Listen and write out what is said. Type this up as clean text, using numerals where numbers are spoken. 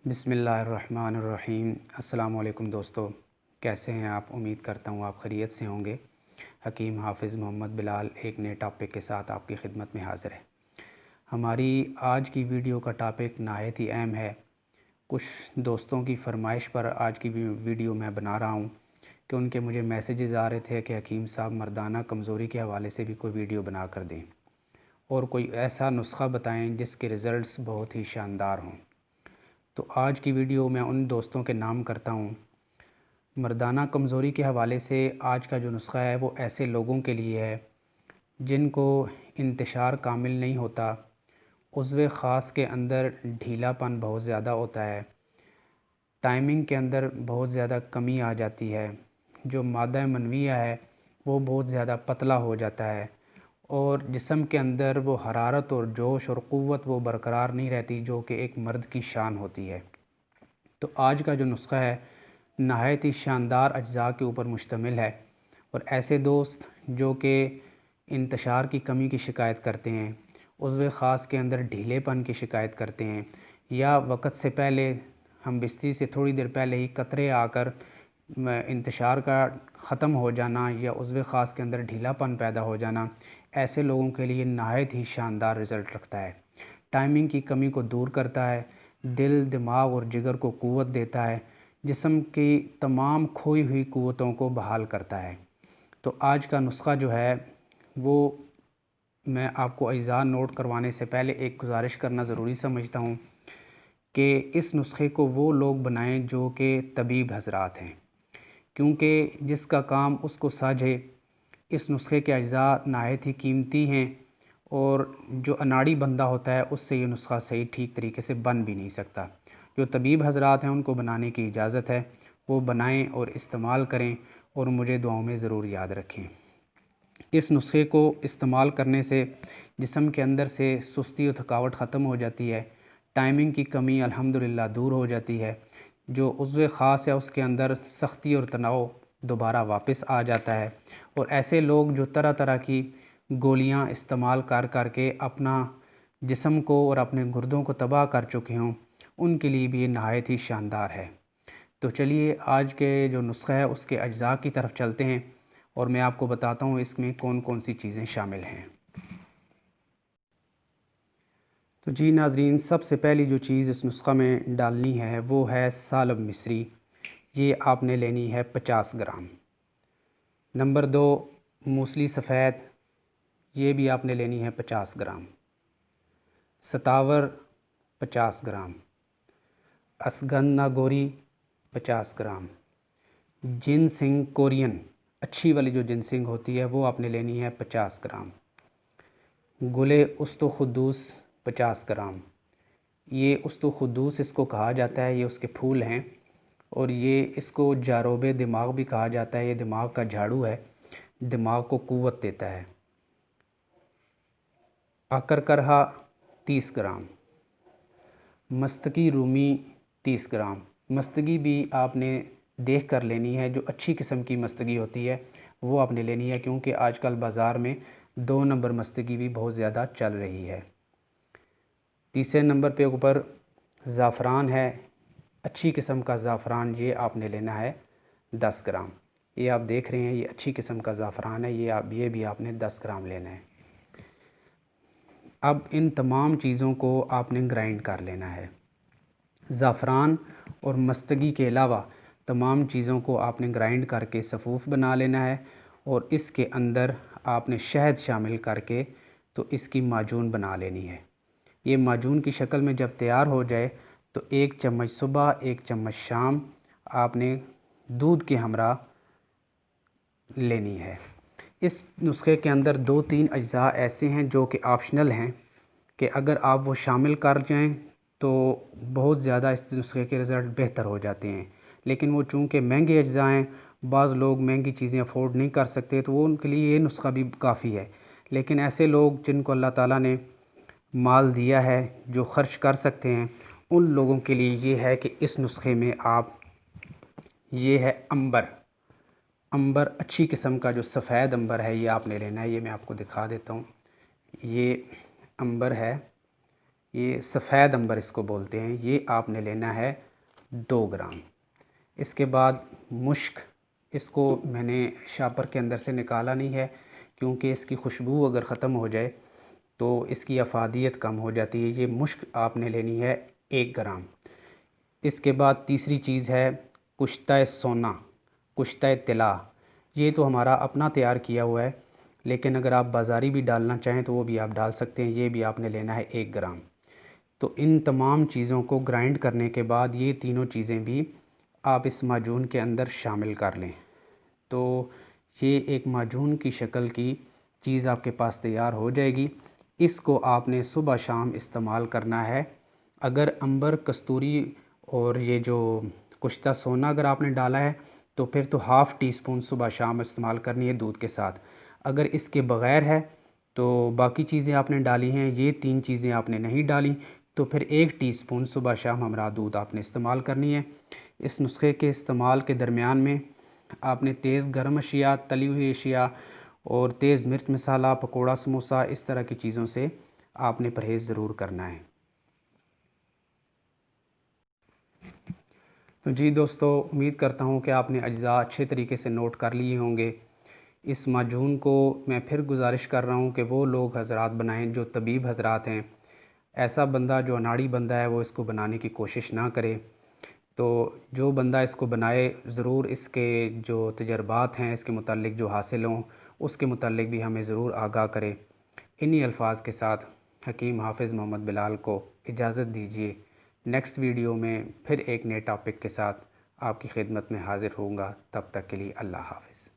بسم اللہ الرحمن الرحیم۔ السلام علیکم دوستو، کیسے ہیں آپ؟ امید کرتا ہوں آپ خیریت سے ہوں گے۔ حکیم حافظ محمد بلال ایک نئے ٹاپک کے ساتھ آپ کی خدمت میں حاضر ہے۔ ہماری آج کی ویڈیو کا ٹاپک نہایت ہی اہم ہے۔ کچھ دوستوں کی فرمائش پر آج کی ویڈیو میں بنا رہا ہوں کہ ان کے مجھے میسیجز آ رہے تھے کہ حکیم صاحب مردانہ کمزوری کے حوالے سے بھی کوئی ویڈیو بنا کر دیں اور کوئی ایسا نسخہ بتائیں جس کے رزلٹس بہت ہی شاندار ہوں۔ تو آج کی ویڈیو میں ان دوستوں کے نام کرتا ہوں۔ مردانہ کمزوری کے حوالے سے آج کا جو نسخہ ہے وہ ایسے لوگوں کے لیے ہے جن کو انتشار کامل نہیں ہوتا، عضو خاص کے اندر ڈھیلا پن بہت زیادہ ہوتا ہے، ٹائمنگ کے اندر بہت زیادہ کمی آ جاتی ہے، جو مادہ منویہ ہے وہ بہت زیادہ پتلا ہو جاتا ہے اور جسم کے اندر وہ حرارت اور جوش اور قوت وہ برقرار نہیں رہتی جو کہ ایک مرد کی شان ہوتی ہے۔ تو آج کا جو نسخہ ہے نہایت ہی شاندار اجزاء کے اوپر مشتمل ہے، اور ایسے دوست جو کہ انتشار کی کمی کی شکایت کرتے ہیں، عضو خاص کے اندر ڈھیلے پن کی شکایت کرتے ہیں، یا وقت سے پہلے ہم بستری سے تھوڑی دیر پہلے ہی قطرے آ کر انتشار کا ختم ہو جانا یا عضو خاص کے اندر ڈھیلا پن پیدا ہو جانا، ایسے لوگوں کے لیے نہایت ہی شاندار رزلٹ رکھتا ہے۔ ٹائمنگ کی کمی کو دور کرتا ہے، دل، دماغ اور جگر کو قوت دیتا ہے، جسم کی تمام کھوئی ہوئی قوتوں کو بحال کرتا ہے۔ تو آج کا نسخہ جو ہے وہ میں آپ کو اجزاء نوٹ کروانے سے پہلے ایک گزارش کرنا ضروری سمجھتا ہوں کہ اس نسخے کو وہ لوگ بنائیں جو کہ طبیب حضرات ہیں، کیونکہ جس کا کام اس کو ساجھے۔ اس نسخے کے اجزاء نہایت ہی قیمتی ہیں اور جو اناڑی بندہ ہوتا ہے اس سے یہ نسخہ صحیح ٹھیک طریقے سے بن بھی نہیں سکتا۔ جو طبیب حضرات ہیں ان کو بنانے کی اجازت ہے، وہ بنائیں اور استعمال کریں اور مجھے دعاؤں میں ضرور یاد رکھیں۔ اس نسخے کو استعمال کرنے سے جسم کے اندر سے سستی و تھکاوٹ ختم ہو جاتی ہے، ٹائمنگ کی کمی الحمدللہ دور ہو جاتی ہے، جو عضو خاص ہے اس کے اندر سختی اور تناؤ دوبارہ واپس آ جاتا ہے، اور ایسے لوگ جو طرح طرح کی گولیاں استعمال کر کر کے اپنا جسم کو اور اپنے گردوں کو تباہ کر چکے ہوں، ان کے لیے بھی یہ نہایت ہی شاندار ہے۔ تو چلیے آج کے جو نسخہ ہے اس کے اجزاء کی طرف چلتے ہیں اور میں آپ کو بتاتا ہوں اس میں کون کون سی چیزیں شامل ہیں۔ تو جی ناظرین، سب سے پہلی جو چیز اس نسخہ میں ڈالنی ہے وہ ہے سالب مصری۔ یہ آپ نے لینی ہے 50 گرام۔ نمبر 2، موسلی سفید، یہ بھی آپ نے لینی ہے 50 گرام۔ ستاور 50 گرام۔ اسگندھا گوری 50 گرام۔ جنسنگ کورین، اچھی والی جو جنسنگ ہوتی ہے وہ آپ نے لینی ہے 50 گرام۔ گلے استو خدوس 50 گرام۔ یہ استو خدوس اس کو کہا جاتا ہے، یہ اس کے پھول ہیں، اور یہ اس کو جاروب دماغ بھی کہا جاتا ہے۔ یہ دماغ کا جھاڑو ہے، دماغ کو قوت دیتا ہے۔ اکرکرہا 30 گرام۔ مستگی رومی 30 گرام۔ مستگی بھی آپ نے دیکھ کر لینی ہے، جو اچھی قسم کی مستگی ہوتی ہے وہ آپ نے لینی ہے، کیونکہ آج کل بازار میں 2 نمبر مستگی بھی بہت زیادہ چل رہی ہے۔ تیسرے نمبر پہ اوپر زعفران ہے، اچھی قسم کا زعفران، یہ آپ نے لینا ہے 10 گرام۔ یہ آپ دیکھ رہے ہیں یہ اچھی قسم کا زعفران ہے، یہ بھی آپ نے 10 گرام لینا ہے۔ اب ان تمام چیزوں کو آپ نے گرائنڈ کر لینا ہے۔ زعفران اور مستگی کے علاوہ تمام چیزوں کو آپ نے گرائنڈ کر کے صفوف بنا لینا ہے، اور اس کے اندر آپ نے شہد شامل کر کے تو اس کی معجون بنا لینی ہے۔ یہ معجون کی شکل میں جب تیار ہو جائے تو 1 چمچ صبح 1 چمچ شام آپ نے دودھ کے ہمراہ لینی ہے۔ اس نسخے کے اندر 2-3 اجزاء ایسے ہیں جو کہ آپشنل ہیں، کہ اگر آپ وہ شامل کر جائیں تو بہت زیادہ اس نسخے کے رزلٹ بہتر ہو جاتے ہیں، لیکن وہ چونکہ مہنگے اجزاء ہیں، بعض لوگ مہنگی چیزیں افورڈ نہیں کر سکتے، تو وہ ان کے لیے یہ نسخہ بھی کافی ہے۔ لیکن ایسے لوگ جن کو اللہ تعالیٰ نے مال دیا ہے، جو خرچ کر سکتے ہیں، ان لوگوں کے لیے یہ ہے کہ اس نسخے میں آپ، یہ ہے عنبر، اچھی قسم کا جو سفید عنبر ہے یہ آپ نے لینا ہے۔ یہ میں آپ کو دکھا دیتا ہوں، یہ عنبر ہے، یہ سفید عنبر اس کو بولتے ہیں، یہ آپ نے لینا ہے 2 گرام۔ اس کے بعد مشک، اس کو میں نے شاپر کے اندر سے نکالا نہیں ہے کیونکہ اس کی خوشبو اگر ختم ہو جائے تو اس کی افادیت کم ہو جاتی ہے۔ یہ مشک آپ نے لینی ہے 1 گرام۔ اس کے بعد تیسری چیز ہے کشتہ سونا، کشتہ طلا۔ یہ تو ہمارا اپنا تیار کیا ہوا ہے، لیکن اگر آپ بازاری بھی ڈالنا چاہیں تو وہ بھی آپ ڈال سکتے ہیں۔ یہ بھی آپ نے لینا ہے 1 گرام۔ تو ان تمام چیزوں کو گرائنڈ کرنے کے بعد یہ تینوں چیزیں بھی آپ اس معجون کے اندر شامل کر لیں، تو یہ ایک معجون کی شکل کی چیز آپ کے پاس تیار ہو جائے گی۔ اس کو آپ نے صبح شام استعمال کرنا ہے۔ اگر عنبر، کستوری اور یہ جو کشتہ سونا اگر آپ نے ڈالا ہے تو پھر تو ½ ٹی اسپون صبح شام استعمال کرنی ہے دودھ کے ساتھ۔ اگر اس کے بغیر ہے تو باقی چیزیں آپ نے ڈالی ہیں، یہ 3 چیزیں آپ نے نہیں ڈالی، تو پھر 1 ٹی اسپون صبح شام ہمراہ دودھ آپ نے استعمال کرنی ہے۔ اس نسخے کے استعمال کے درمیان میں آپ نے تیز گرم اشیاء، تلی ہوئی اشیاء اور تیز مرچ مسالہ، پکوڑا، سموسہ، اس طرح کی چیزوں سے آپ نے پرہیز ضرور کرنا ہے۔ تو جی دوستو، امید کرتا ہوں کہ آپ نے اجزاء اچھے طریقے سے نوٹ کر لیے ہوں گے۔ اس معجون کو میں پھر گزارش کر رہا ہوں کہ وہ لوگ حضرات بنائیں جو طبیب حضرات ہیں۔ ایسا بندہ جو اناڑی بندہ ہے وہ اس کو بنانے کی کوشش نہ کرے۔ تو جو بندہ اس کو بنائے ضرور اس کے جو تجربات ہیں اس کے متعلق جو حاصل ہوں اس کے متعلق بھی ہمیں ضرور آگاہ کرے۔ انہی الفاظ کے ساتھ حکیم حافظ محمد بلال کو اجازت دیجیے۔ نیکسٹ ویڈیو میں پھر ایک نئے ٹاپک کے ساتھ آپ کی خدمت میں حاضر ہوں گا۔ تب تک کے لیے اللہ حافظ۔